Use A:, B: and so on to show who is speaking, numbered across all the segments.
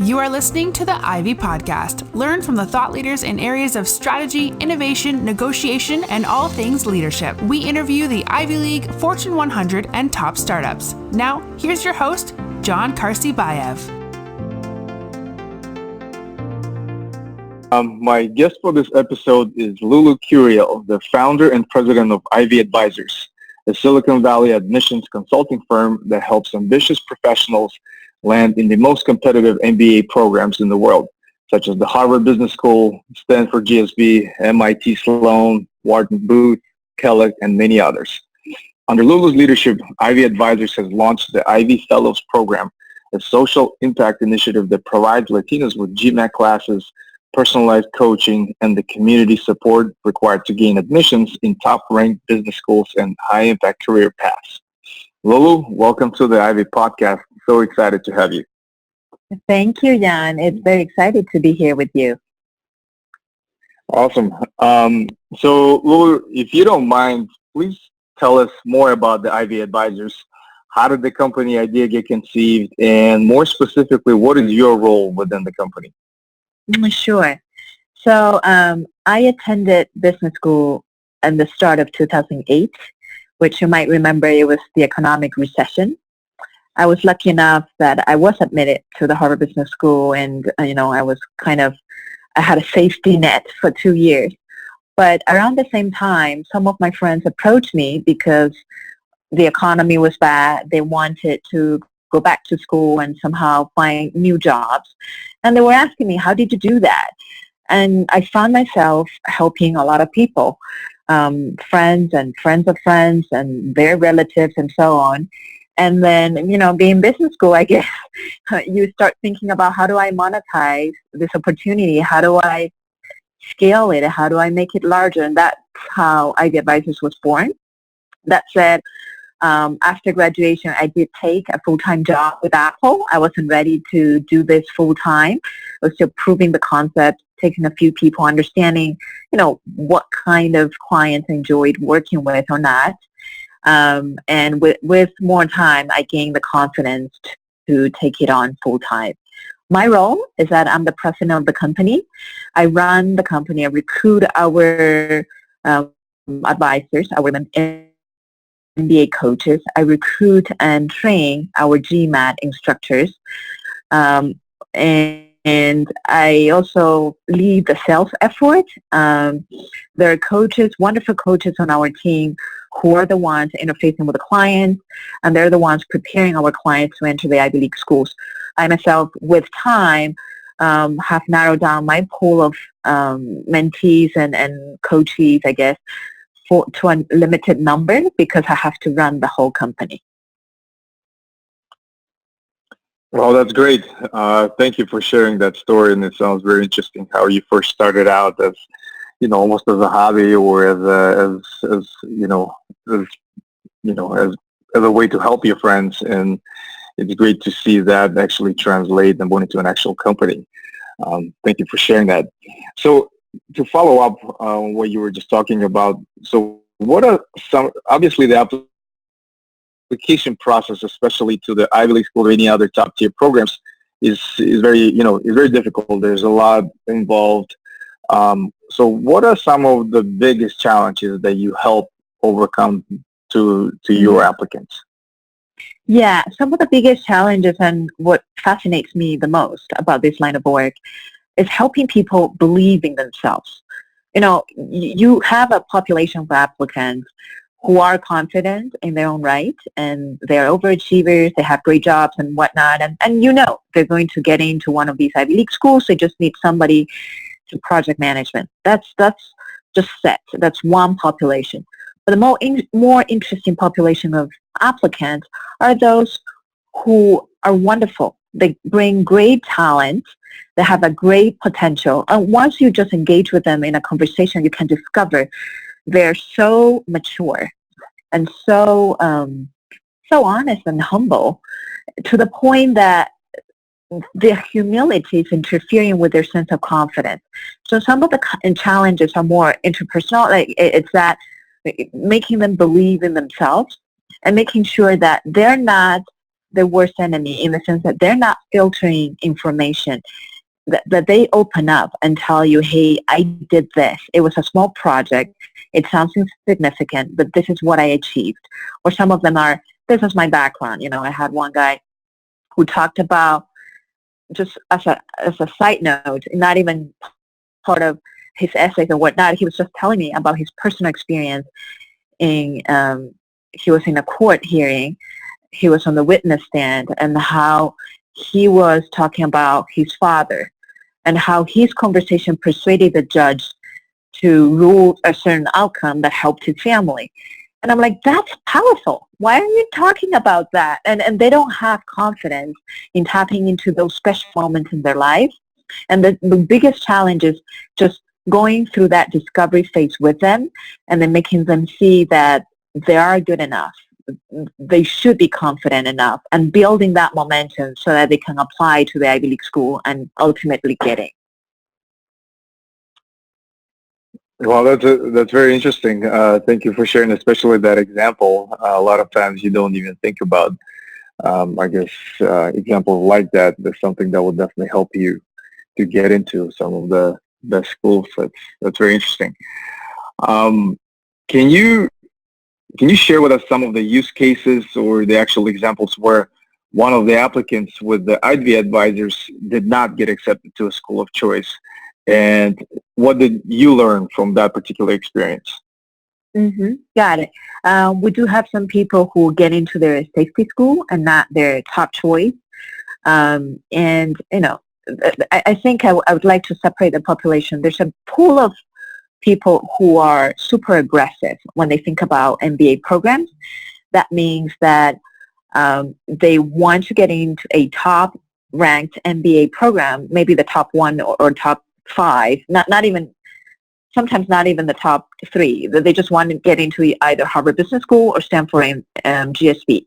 A: You are listening to the Ivy Podcast. Learn from the thought leaders in areas of strategy, innovation, negotiation, and all things leadership. We interview the Ivy League, Fortune 100, and top startups. Now, here's your host, John Karsibayev.
B: My guest for this episode is Lulu Curiel, the founder and president of Ivy Advisors, a Silicon Valley admissions consulting firm that helps ambitious professionals land in the most competitive MBA programs in the world, such as the Harvard Business School, Stanford GSB, MIT Sloan, Wharton Booth, Kellogg, and many others. Under Lulu's leadership, Ivy Advisors has launched the Ivy Fellows Program, a social impact initiative that provides Latinos with GMAT classes, personalized coaching, and the community support required to gain admissions in top-ranked business schools and high-impact career paths. Lulu, welcome to the Ivy Podcast. So excited to have you.
C: Thank you, Jan. It's very excited to be here with you.
B: Awesome. So, Lulu, if you don't mind, please tell us more about the Ivy Advisors. How did the company idea get conceived? And more specifically, what is your role within the company?
C: Sure. So I attended business school at the start of 2008, which you might remember it was the economic recession. I was lucky enough that I was admitted to the Harvard Business School, and I had a safety net for 2 years. But around the same time, some of my friends approached me because the economy was bad. They wanted to go back to school and somehow find new jobs. And they were asking me, how did you do that? And I found myself helping a lot of people, friends and friends of friends and their relatives and so on. And then, being business school, I guess, you start thinking about how do I monetize this opportunity? How do I scale it? How do I make it larger? And that's how Ivy Advisors was born. That said, after graduation, I did take a full-time job with Apple. I wasn't ready to do this full-time. I was still proving the concept, taking a few people, understanding, what kind of clients I enjoyed working with or not. And with more time, I gained the confidence to take it on full-time. My role is that I'm the president of the company. I run the company. I recruit our advisors, our MBA coaches. I recruit and train our GMAT instructors. And I also lead the sales effort. There are coaches, wonderful coaches on our team who are the ones interfacing with the clients, and they're the ones preparing our clients to enter the Ivy League schools. I myself, with time, have narrowed down my pool of mentees and coaches, I guess, to a limited number because I have to run the whole company.
B: Well, that's great. Thank you for sharing that story, and it sounds very interesting how you first started out as, almost as a hobby or as a way to help your friends, and it's great to see that actually translate and went into an actual company. Thank you for sharing that. So, to follow up on what you were just talking about, so what are obviously the application process, especially to the Ivy League school or any other top tier programs, is very difficult. There's a lot involved. So what are some of the biggest challenges that you help overcome to your applicants?
C: Yeah, some of the biggest challenges and what fascinates me the most about this line of work is helping people believe in themselves. You have a population of applicants who are confident in their own right, and they're overachievers, they have great jobs and whatnot, and they're going to get into one of these Ivy League schools. They just need somebody to project management. That's just set. That's one population. But the more interesting population of applicants are those who are wonderful. They bring great talent. They have a great potential. And once you just engage with them in a conversation, you can discover they're so mature and so honest and humble to the point that their humility is interfering with their sense of confidence. So some of the challenges are more interpersonal. Like it's that making them believe in themselves and making sure that they're not their worst enemy in the sense that they're not filtering information, that they open up and tell you, hey, I did this. It was a small project. It sounds insignificant, but this is what I achieved. Or some of them are, this is my background. I had one guy who talked about, just as a side note, not even part of his essays or whatnot, he was just telling me about his personal experience he was in a court hearing. He was on the witness stand, and how he was talking about his father and how his conversation persuaded the judge to rule a certain outcome that helped his family. And I'm like, that's powerful. Why are you talking about that? And they don't have confidence in tapping into those special moments in their life. And the biggest challenge is just going through that discovery phase with them and then making them see that they are good enough. They should be confident enough, and building that momentum so that they can apply to the Ivy League school and ultimately get it.
B: Well, that's very interesting. Thank you for sharing, especially that example. A lot of times you don't even think about, I guess, examples like that. There's something that will definitely help you to get into some of the best schools. That's very interesting. Can you share with us some of the use cases or the actual examples where one of the applicants with the Ivy advisors did not get accepted to a school of choice? And what did you learn from that particular experience?
C: Got it. We do have some people who get into their safety school and not their top choice. And, I think I would like to separate the population. There's a pool of people who are super aggressive when they think about MBA programs. That means that they want to get into a top-ranked MBA program, maybe the top one or top five, sometimes not even the top three. They just want to get into either Harvard Business School or Stanford GSB.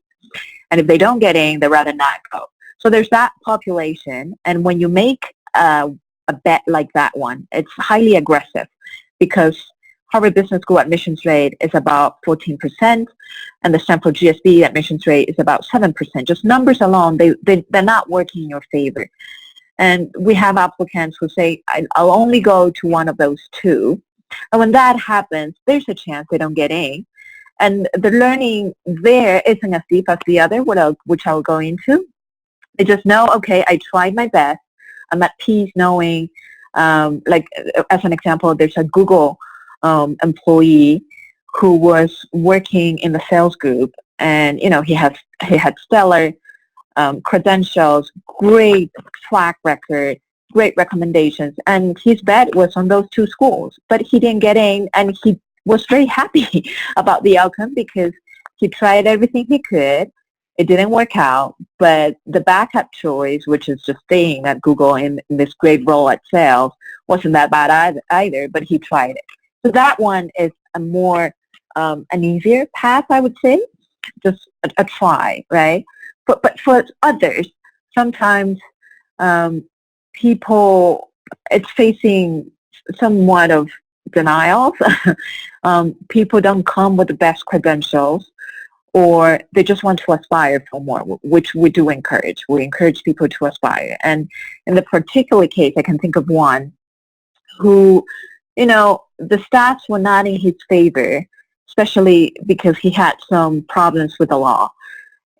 C: And if they don't get in, they'd rather not go. So there's that population. And when you make a bet like that one, it's highly aggressive because Harvard Business School admissions rate is about 14%, and the Stanford GSB admissions rate is about 7%. Just numbers alone, they're not working in your favor. And we have applicants who say, I'll only go to one of those two. And when that happens, there's a chance they don't get in. And the learning there isn't as deep as the other, which I'll go into. They just know, okay, I tried my best. I'm at peace knowing, like as an example, there's a Google employee who was working in the sales group, and he had stellar credentials, great track record, great recommendations, and his bet was on those two schools, but he didn't get in, and he was very happy about the outcome because he tried everything he could. It didn't work out, but the backup choice, which is just staying at Google in this great role at sales, wasn't that bad either, but he tried it. So that one is a more, an easier path, I would say, just a try, right? But for others, sometimes people, it's facing somewhat of denials. People don't come with the best credentials, or they just want to aspire for more, which we do encourage. We encourage people to aspire. And in the particular case, I can think of one who, the stats were not in his favor, especially because he had some problems with the law.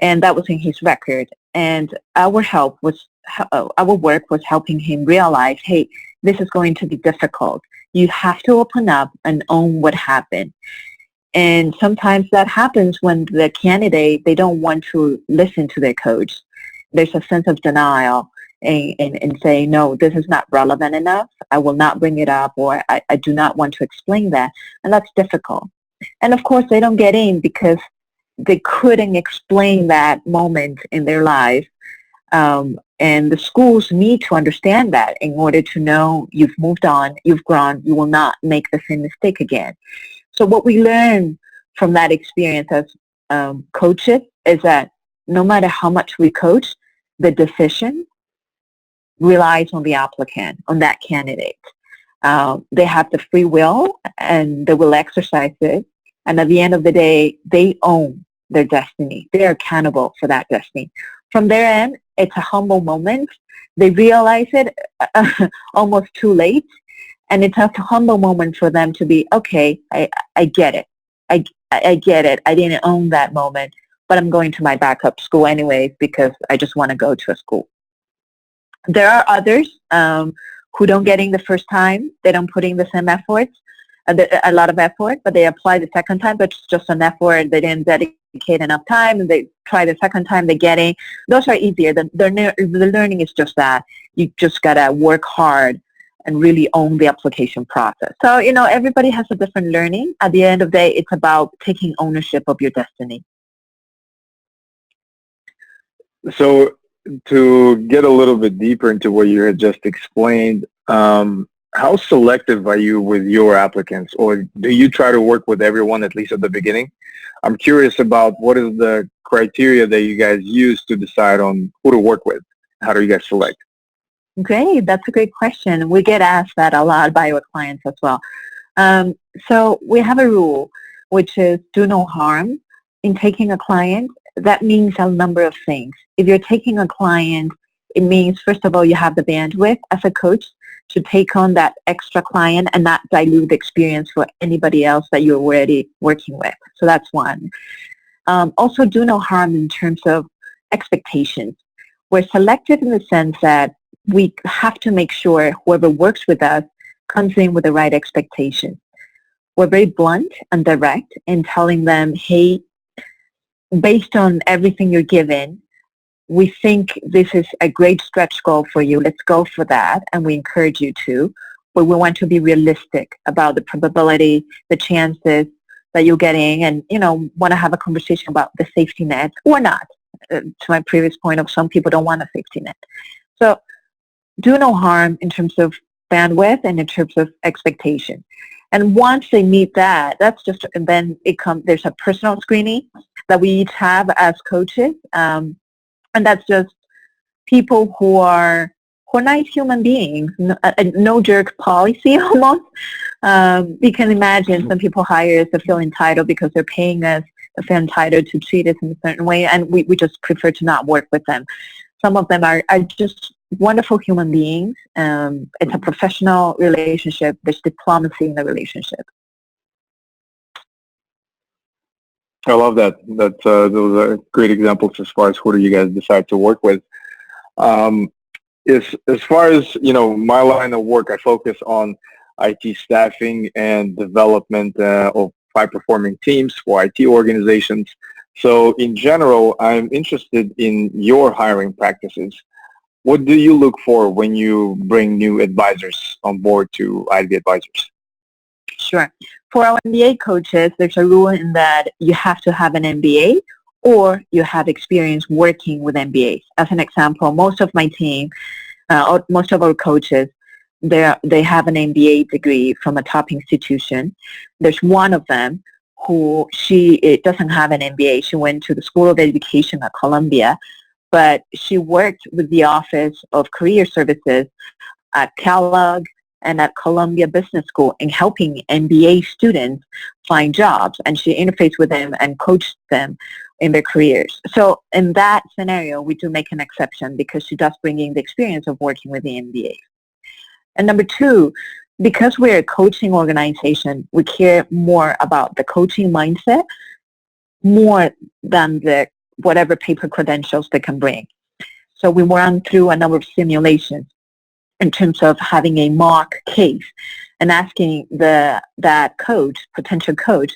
C: And that was in his record. And our work was helping him realize, hey, this is going to be difficult. You have to open up and own what happened. And sometimes that happens when the candidate, they don't want to listen to their coach. There's a sense of denial and saying, no, this is not relevant enough. I will not bring it up, or I do not want to explain that. And that's difficult. And of course, they don't get in because they couldn't explain that moment in their life. And the schools need to understand that in order to know you've moved on, you've grown, you will not make the same mistake again. So what we learn from that experience as coaches is that no matter how much we coach, the decision relies on the applicant, on that candidate. They have the free will, and they will exercise it. And at the end of the day, they own their destiny. They're accountable for that destiny. From their end, it's a humble moment. They realize it almost too late, and it's a humble moment for them to be, okay, I get it. I get it. I didn't own that moment, but I'm going to my backup school anyways because I just want to go to a school. There are others who don't get in the first time. They don't put in the same effort, a lot of effort, but they apply the second time, but it's just an effort. They didn't dedicate enough time, and they try the second time, they get in. Those are easier. The learning is just that. You just got to work hard and really own the application process. So, everybody has a different learning. At the end of the day, it's about taking ownership of your destiny.
B: So to get a little bit deeper into what you had just explained, how selective are you with your applicants, or do you try to work with everyone, at least at the beginning? I'm curious about what is the criteria that you guys use to decide on who to work with. How do you guys select?
C: Great. That's a great question. We get asked that a lot by our clients as well. So we have a rule, which is do no harm in taking a client. That means a number of things. If you're taking a client, it means, first of all, you have the bandwidth as a coach to take on that extra client and not dilute the experience for anybody else that you're already working with. So that's one. Also, do no harm in terms of expectations. We're selective in the sense that we have to make sure whoever works with us comes in with the right expectations. We're very blunt and direct in telling them, hey, based on everything you're given, we think this is a great stretch goal for you. Let's go for that, and we encourage you to. But we want to be realistic about the probability, the chances that you're getting, and, want to have a conversation about the safety net or not. To my previous point of some people don't want a safety net. So do no harm in terms of bandwidth and in terms of expectation. And once they meet that, and then there's a personal screening that we each have as coaches. And that's just people who are nice human beings, no jerk policy almost. You can imagine some people hire us to feel entitled because they're paying us to feel entitled to treat us in a certain way, and we just prefer to not work with them. Some of them are just wonderful human beings. It's a professional relationship. There's diplomacy in the relationship.
B: I love that. Those are great examples as far as who do you guys decide to work with. As far as, my line of work, I focus on IT staffing and development of high-performing teams for IT organizations. So in general, I'm interested in your hiring practices. What do you look for when you bring new advisors on board to Ivy Advisors?
C: Sure. For our MBA coaches, there's a rule in that you have to have an MBA or you have experience working with MBAs. As an example, most of my team, most of our coaches, they have an MBA degree from a top institution. There's one of them who doesn't have an MBA. She went to the School of Education at Columbia, but she worked with the Office of Career Services at Kellogg and at Columbia Business School in helping MBA students find jobs, and she interfaced with them and coached them in their careers. So in that scenario, we do make an exception because she does bring in the experience of working with the MBA. And number two, because we're a coaching organization, we care more about the coaching mindset more than the whatever paper credentials they can bring. So we run through a number of simulations in terms of having a mock case and asking that potential coach,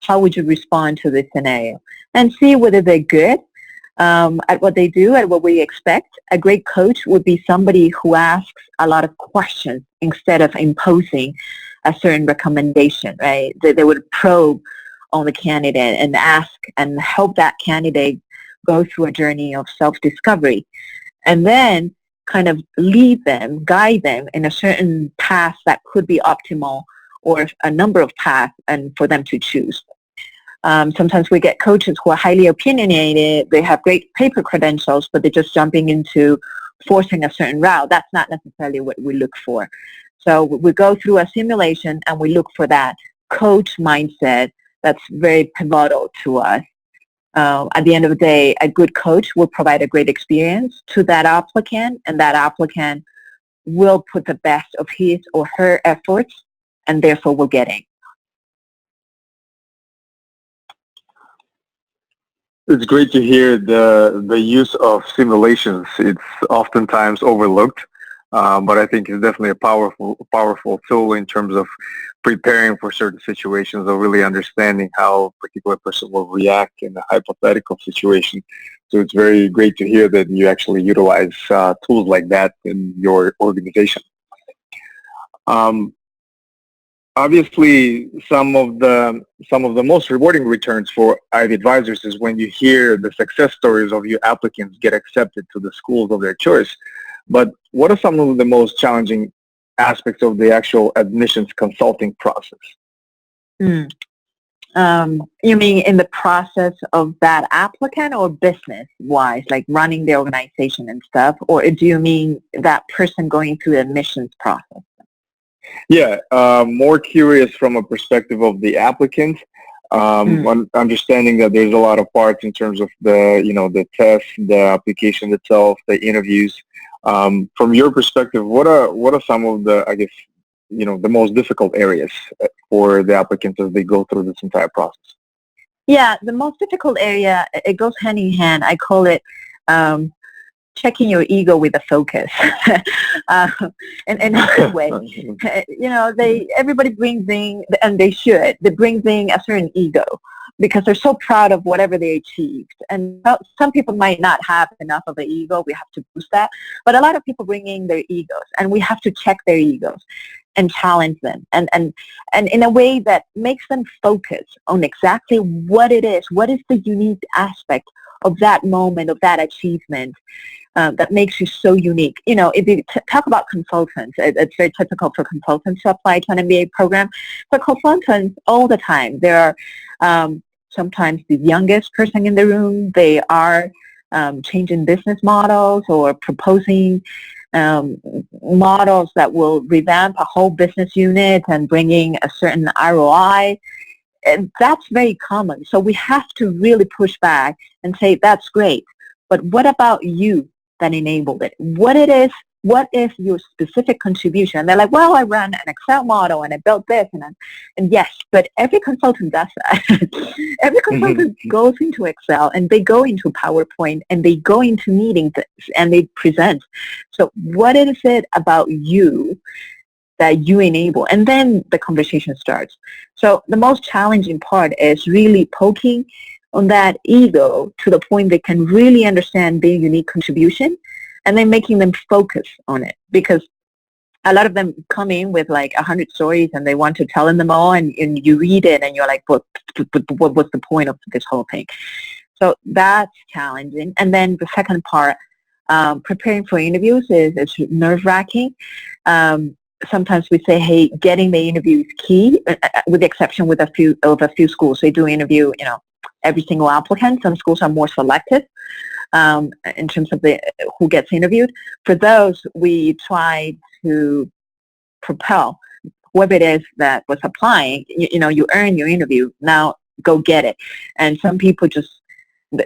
C: how would you respond to this scenario? And see whether they're good at what they do, at what we expect. A great coach would be somebody who asks a lot of questions instead of imposing a certain recommendation, right? They would probe on the candidate and ask and help that candidate go through a journey of self-discovery, and then kind of lead them, guide them in a certain path that could be optimal or a number of paths and for them to choose. Sometimes we get coaches who are highly opinionated, they have great paper credentials, but they're just jumping into forcing a certain route. That's not necessarily what we look for. So we go through a simulation and we look for that coach mindset that's very pivotal to us. At the end of the day, a good coach will provide a great experience to that applicant, and that applicant will put the best of his or her efforts, and therefore will get in.
B: It's great to hear the use of simulations. It's oftentimes overlooked, but I think it's definitely a powerful tool in terms of preparing for certain situations or really understanding how a particular person will react in a hypothetical situation. So it's very great to hear that you actually utilize tools like that in your organization. Obviously, some of the most rewarding returns for Ivy advisors is when you hear the success stories of your applicants get accepted to the schools of their choice. But what are some of the most challenging aspects of the actual admissions consulting process?
C: You mean in the process of that applicant, or business-wise, like running the organization and stuff? Or do you mean that person going through the admissions process?
B: Yeah, more curious from a perspective of the applicant, understanding that there's a lot of parts in terms of the test, the application itself, the interviews. From your perspective, what are some of the, I guess, the most difficult areas for the applicants as they go through this entire process?
C: Yeah, the most difficult area, it goes hand in hand. I call it checking your ego with a focus. In a good way. Everybody brings in, and they brings in a certain ego because they're so proud of whatever they achieved. And some people might not have enough of an ego. We have to boost that. But a lot of people bring in their egos, and we have to check their egos and challenge them, and in a way that makes them focus on exactly what it is. What is the unique aspect of that moment, of that achievement, that makes you so unique? If you talk about consultants, it's very typical for consultants to apply to an MBA program. For consultants, all the time, there are sometimes the youngest person in the room. They are changing business models or proposing models that will revamp a whole business unit and bringing a certain ROI. And that's very common. So we have to really push back and say, that's great, but what about you that enabled it? What is your specific contribution? And they're like, well, I ran an Excel model and I built this, and yes, but every consultant does that. Every consultant goes into Excel, and they go into PowerPoint, and they go into meetings, and they present. So what is it about you that you enable? And then the conversation starts. So the most challenging part is really poking on that ego to the point they can really understand their unique contribution, and then making them focus on it. Because a lot of them come in with like 100 stories, and they want to tell them all, and you read it, and you're like, what's the point of this whole thing? So that's challenging. And then the second part, preparing for interviews is nerve-wracking. Sometimes we say, hey, getting the interview is key, with the exception with a few schools. They do interview, every single applicant. Some schools are more selective in terms of who gets interviewed. For those, we try to propel whoever it is that was applying. You earn your interview. Now go get it. And some people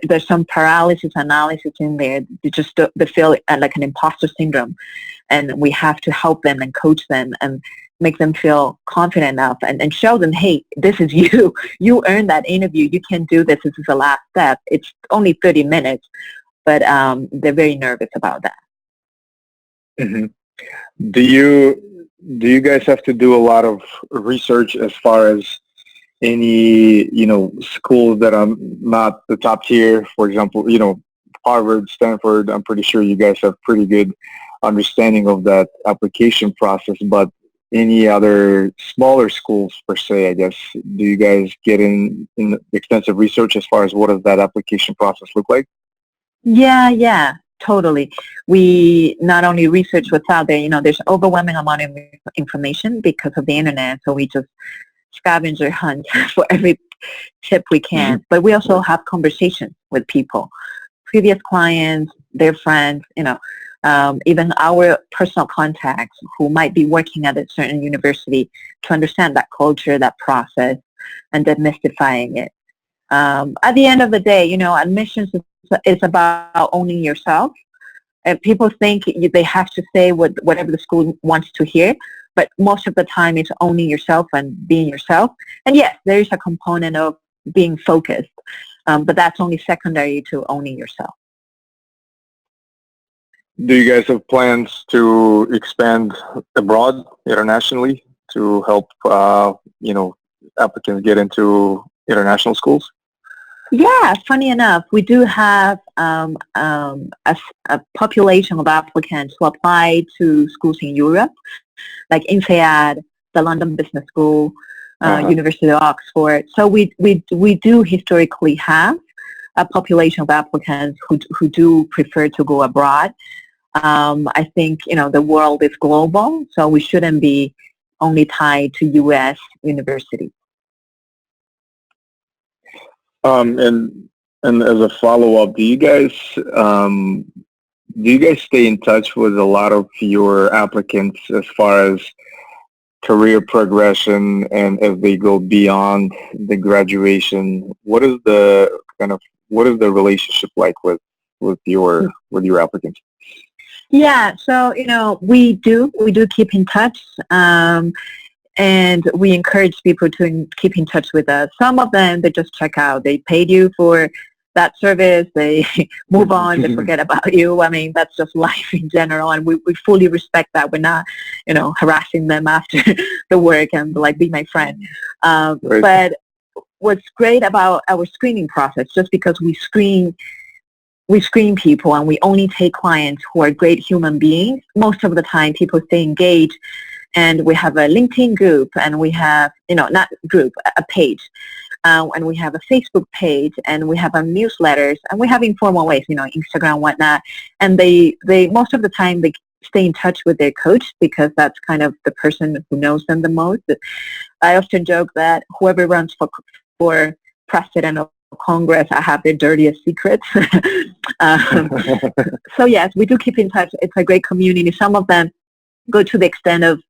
C: there's some paralysis analysis in there. They feel like an imposter syndrome, and we have to help them and coach them and make them feel confident enough, and show them, hey, this is you. You earned that interview. You can do this. This is the last step. It's only 30 minutes, but they're very nervous about that.
B: Mm-hmm. Do you guys have to do a lot of research as far as any, schools that are not the top tier? For example, Harvard, Stanford, I'm pretty sure you guys have pretty good understanding of that application process, but any other smaller schools per se, I guess, do you guys get in extensive research as far as what does that application process look like?
C: Yeah, totally. We not only research what's out there, there's overwhelming amount of information because of the internet, so we just scavenger hunt for every tip we can. But we also have conversations with people, previous clients, their friends, even our personal contacts who might be working at a certain university, to understand that culture, that process, and demystifying it. At the end of the day, admissions is about owning yourself. And people think they have to say whatever the school wants to hear, but most of the time it's owning yourself and being yourself. And yes, there is a component of being focused, but that's only secondary to owning yourself.
B: Do you guys have plans to expand abroad internationally to help, applicants get into international schools?
C: Yeah, funny enough, we do have a population of applicants who apply to schools in Europe, like INSEAD, the London Business School, University of Oxford. So we do historically have a population of applicants who do prefer to go abroad. I think, the world is global, so we shouldn't be only tied to U.S. universities.
B: And as a follow-up, do you guys stay in touch with a lot of your applicants as far as career progression and as they go beyond the graduation? What is the relationship like with your applicants?
C: Yeah, so we do keep in touch. And we encourage people to keep in touch with us. Some of them, they just check out. They paid you for that service. They move on. They forget about you. I mean, that's just life in general. And we fully respect that. We're not, harassing them after the work and be my friend. Right. But what's great about our screening process, just because we screen people and we only take clients who are great human beings, most of the time people stay engaged. And we have a LinkedIn group, and we have, not group, a page. And we have a Facebook page, and we have our newsletters, and we have informal ways, Instagram, whatnot. And they most of the time, they stay in touch with their coach because that's kind of the person who knows them the most. I often joke that whoever runs for president of Congress, I have their dirtiest secrets. So yes, we do keep in touch. It's a great community. Some of them go to the extent of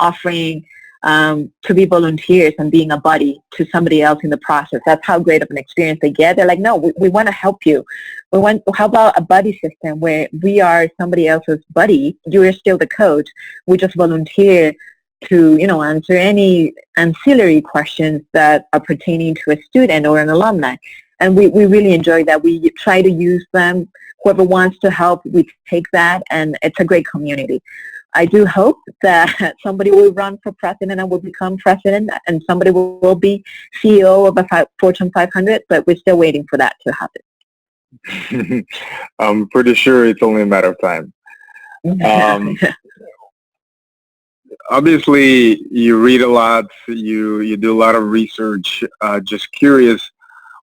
C: offering to be volunteers and being a buddy to somebody else in the process. That's how great of an experience they get. They're like, no, we want to help you. How about a buddy system where we are somebody else's buddy? You are still the coach. We just volunteer to, answer any ancillary questions that are pertaining to a student or an alumni. And we really enjoy that. We try to use them. Whoever wants to help, we take that, and it's a great community. I do hope that somebody will run for president and will become president, and somebody will be CEO of a Fortune 500, but we're still waiting for that to happen.
B: I'm pretty sure it's only a matter of time. Obviously, you read a lot, you do a lot of research. Just curious,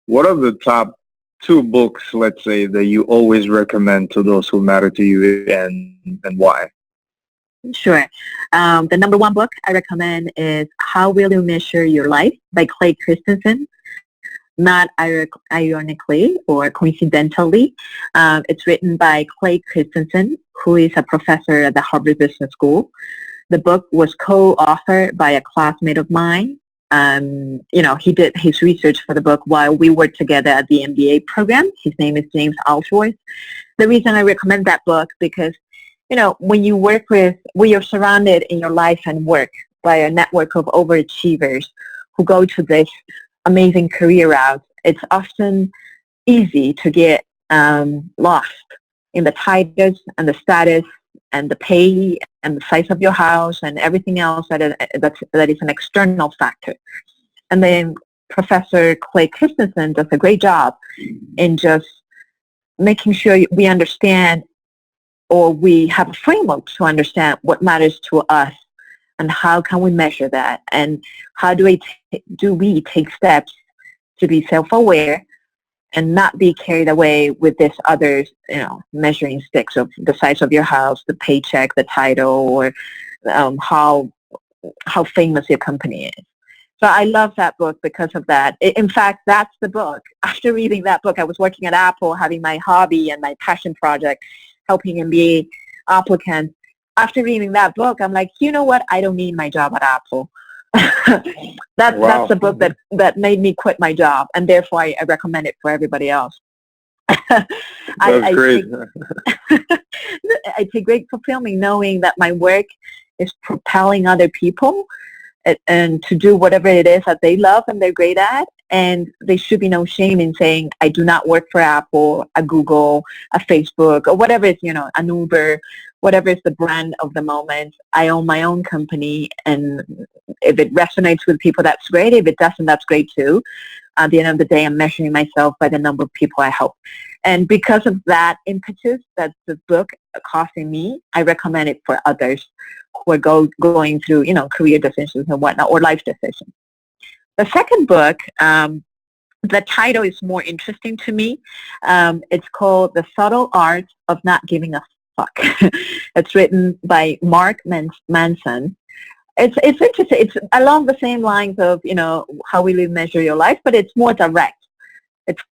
B: what are the top 2 books, let's say, that you always recommend to those who matter to you, and why?
C: Sure. The number 1 book I recommend is How Will You Measure Your Life by Christensen. Not ironically or coincidentally, it's written by Christensen, who is a professor at the Harvard Business School. The book was co-authored by a classmate of mine. He did his research for the book while we worked together at the MBA program. His name is James Alsworth. The reason I recommend that book because when you you're surrounded in your life and work by a network of overachievers who go to this amazing career route, it's often easy to get lost in the titles and the status and the pay and the size of your house and everything else that is an external factor. And then Professor Christensen does a great job in just making sure we understand, or we have a framework to understand what matters to us and how can we measure that, and how do we take steps to be self-aware and not be carried away with this other, measuring sticks of the size of your house, the paycheck, the title, or how famous your company is. So I love that book because of that. In fact, that's the book. After reading that book, I was working at Apple, having my hobby and my passion project, helping MBA applicants. After reading that book, I'm like, you know what? I don't need my job at Apple. That's the book that made me quit my job, and therefore I recommend it for everybody else.
B: That's great.
C: I take great fulfillment knowing that my work is propelling other people and to do whatever it is that they love and they're great at. And there should be no shame in saying, I do not work for Apple, a Google, a Facebook, or whatever is, an Uber, whatever is the brand of the moment. I own my own company, and if it resonates with people, that's great. If it doesn't, that's great too. At the end of the day, I'm measuring myself by the number of people I help. And because of that impetus that the book costing me, I recommend it for others who are going through, career decisions and whatnot, or life decisions. The second book, the title is more interesting to me. It's called The Subtle Art of Not Giving a Fuck. It's written by Mark Manson. It's interesting. It's along the same lines of, how will you measure your life, but it's more direct.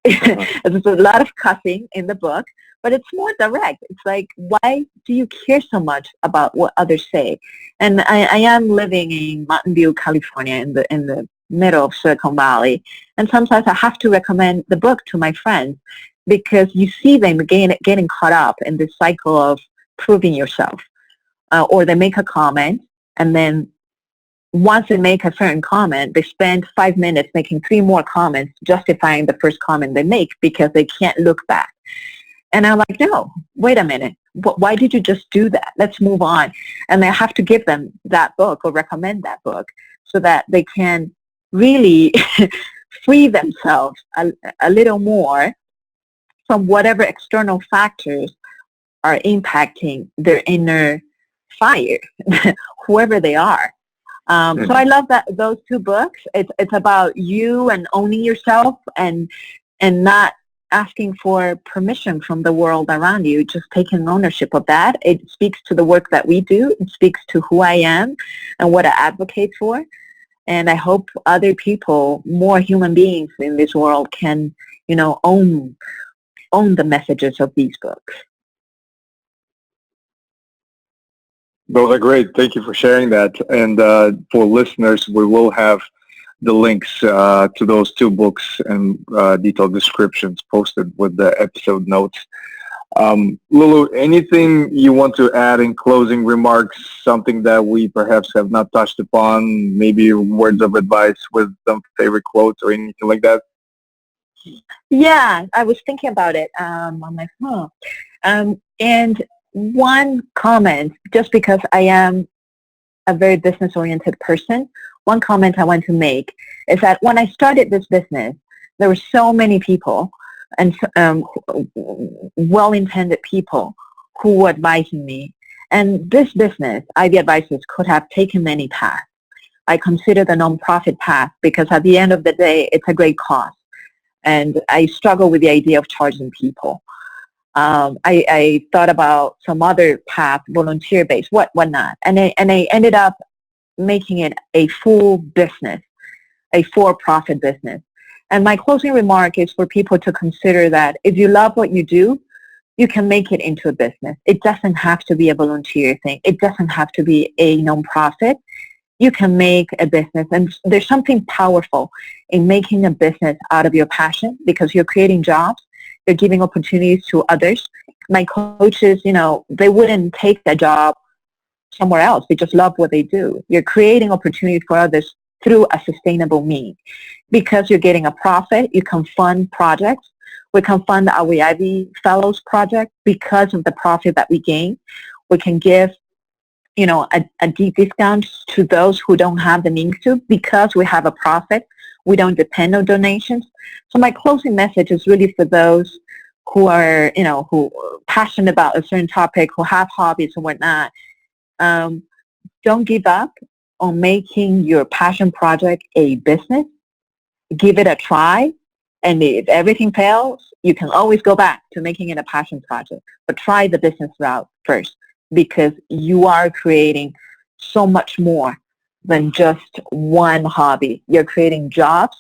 C: There's a lot of cussing in the book, but it's more direct. It's like, why do you care so much about what others say? And I am living in Mountain View, California, in the middle of Silicon Valley, and sometimes I have to recommend the book to my friends because you see them getting caught up in this cycle of proving yourself, or they make a comment, and then once they make a certain comment, they spend 5 minutes making 3 more comments justifying the first comment they make because they can't look back. And I'm like, no, wait a minute. Why did you just do that? Let's move on. And I have to give them that book or recommend that book so that they can really free themselves a little more from whatever external factors are impacting their inner fire, whoever they are. So I love those 2 books. It's about you and owning yourself and not asking for permission from the world around you, just taking ownership of that. It speaks to the work that we do. It speaks to who I am and what I advocate for. And I hope other people, more human beings in this world can, own the messages of these books.
B: Those are great. Thank you for sharing that. And for listeners, we will have the links to those 2 books and detailed descriptions posted with the episode notes. Lulu, anything you want to add in closing remarks, something that we perhaps have not touched upon, maybe words of advice with some favorite quotes or anything like that?
C: Yeah, I was thinking about it on my phone. And one comment, just because I am a very business-oriented person, one comment I want to make is that when I started this business, there were so many people and well-intended people who were advising me. And this business, Ivy Advisors, could have taken many paths. I consider the nonprofit path because at the end of the day, it's a great cause. And I struggle with the idea of charging people. I thought about some other path, volunteer-based, whatnot. And I ended up making it a full business, a for-profit business. And my closing remark is for people to consider that if you love what you do, you can make it into a business. It doesn't have to be a volunteer thing. It doesn't have to be a nonprofit. You can make a business. And there's something powerful in making a business out of your passion because you're creating jobs. You're giving opportunities to others. My coaches, they wouldn't take a job somewhere else. They just love what they do. You're creating opportunities for others through a sustainable means. Because you're getting a profit, you can fund projects. We can fund our Ivy Fellows project because of the profit that we gain. We can give, a deep discount to those who don't have the means to because we have a profit. We don't depend on donations. So my closing message is really for those who are, who are passionate about a certain topic, who have hobbies and whatnot. Don't give up on making your passion project a business. Give it a try. And if everything fails, you can always go back to making it a passion project. But try the business route first because you are creating so much more than just one hobby. You're creating jobs,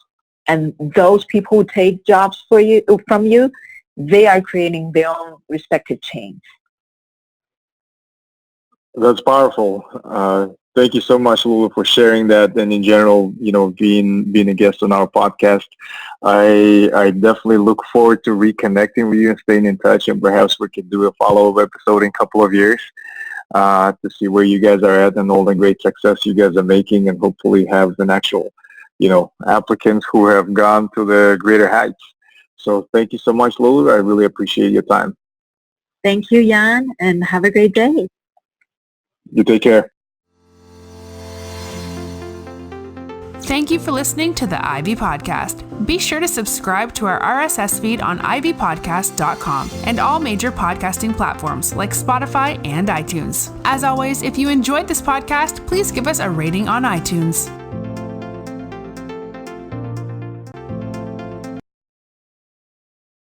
C: and those people who take jobs from you, they are creating their own respective chains.
B: That's powerful. Thank you so much, Lulu, for sharing that, and in general, being a guest on our podcast. I definitely look forward to reconnecting with you and staying in touch, and perhaps we can do a follow-up episode in a couple of years to see where you guys are at and all the great success you guys are making, and hopefully have an actual, applicants who have gone to the greater heights. So thank you so much, Lulu. I really appreciate your time.
C: Thank you, Jan, and have a great day.
B: You take care.
A: Thank you for listening to the Ivy Podcast. Be sure to subscribe to our RSS feed on ivypodcast.com and all major podcasting platforms like Spotify and iTunes. As always, if you enjoyed this podcast, please give us a rating on iTunes.